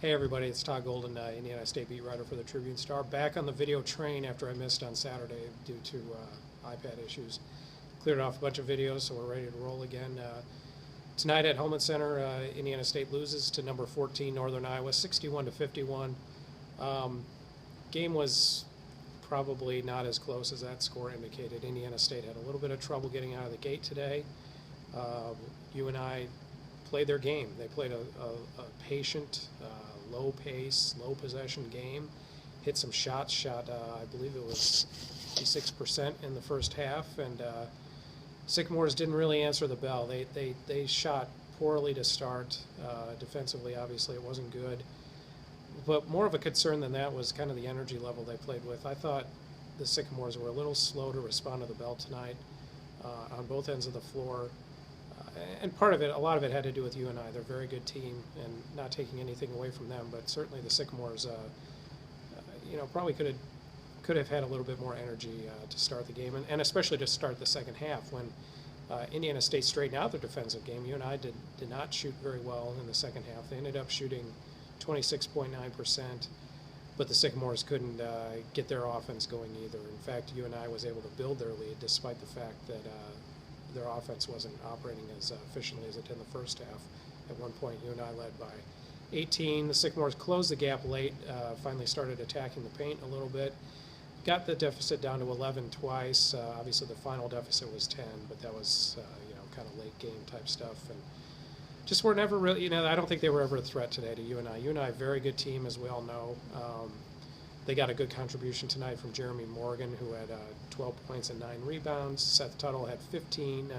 Hey everybody, it's Todd Golden, Indiana State beat writer for the Tribune-Star. Back on the video train after I missed on Saturday due to iPad issues. Cleared off a bunch of videos, so we're ready to roll again. Tonight at Hellman Center, Indiana State loses to number 14 Northern Iowa, 61-51. Game was probably not as close as that score indicated. Indiana State had a little bit of trouble getting out of the gate today. UNI played their game. They played a patient, low pace, low possession game. Hit some shots, I believe it was 56% in the first half, and Sycamores didn't really answer the bell. They shot poorly to start. Defensively, obviously, it wasn't good. But more of a concern than that was kind of the energy level they played with. I thought the Sycamores were a little slow to respond to the bell tonight on both ends of the floor. And part of it, a lot of it had to do with UNI. They're a very good team, and not taking anything away from them, but certainly the Sycamores, probably could have had a little bit more energy to start the game, and especially to start the second half when Indiana State straightened out their defensive game. UNI did not shoot very well in the second half. They ended up shooting 26.9%, but the Sycamores couldn't get their offense going either. In fact, UNI was able to build their lead despite the fact that their offense wasn't operating as efficiently as it did in the first half. At one point, UNI led by 18. The Sycamores closed the gap late, finally started attacking the paint a little bit. Got the deficit down to 11 twice. Obviously, the final deficit was 10, but that was kind of late game type stuff. And just were never really, I don't think they were ever a threat today to UNI. UNI, a very good team, as we all know. They got a good contribution tonight from Jeremy Morgan, who had 12 points and 9 rebounds. Seth Tuttle had 15,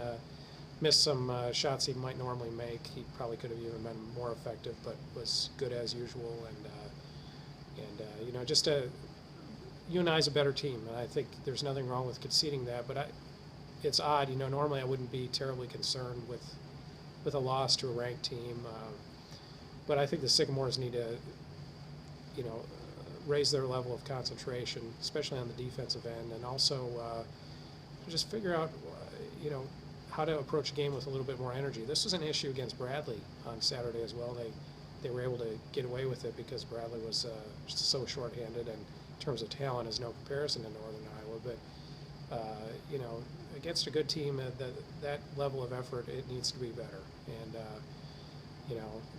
missed some shots he might normally make. He probably could have even been more effective, but was good as usual. And UNI's a better team, and I think there's nothing wrong with conceding that. But it's odd, normally I wouldn't be terribly concerned with a loss to a ranked team. But I think the Sycamores need to, raise their level of concentration, especially on the defensive end, and also just figure out, how to approach a game with a little bit more energy. This was an issue against Bradley on Saturday as well. They were able to get away with it because Bradley was just so shorthanded, and in terms of talent is no comparison to Northern Iowa. But against a good team, that level of effort, it needs to be better. And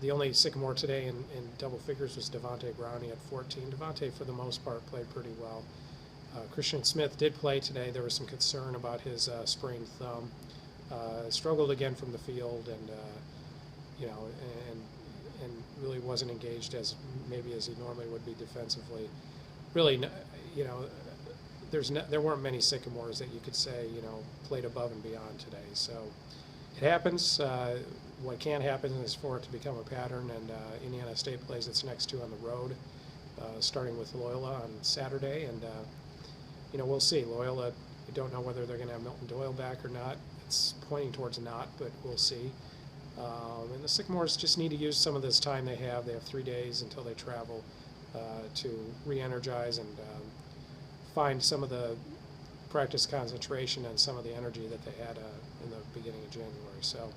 the only Sycamore today in double figures was Devontae Brown. He had 14. Devontae, for the most part, played pretty well. Christian Smith did play today. There was some concern about his sprained thumb. Struggled again from the field, and and really wasn't engaged as he normally would be defensively. Really, there weren't many Sycamores that you could say played above and beyond today. So it happens. What can happen is for it to become a pattern, and Indiana State plays its next two on the road, starting with Loyola on Saturday, and we'll see. Loyola, we don't know whether they're going to have Milton Doyle back or not. It's pointing towards not, but we'll see. And the Sycamores just need to use some of this time they have. They have 3 days until they travel to re-energize and find some of the practice concentration and some of the energy that they had in the beginning of January. So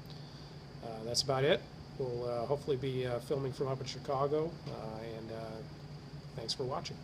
that's about it. We'll hopefully be filming from up in Chicago, and thanks for watching.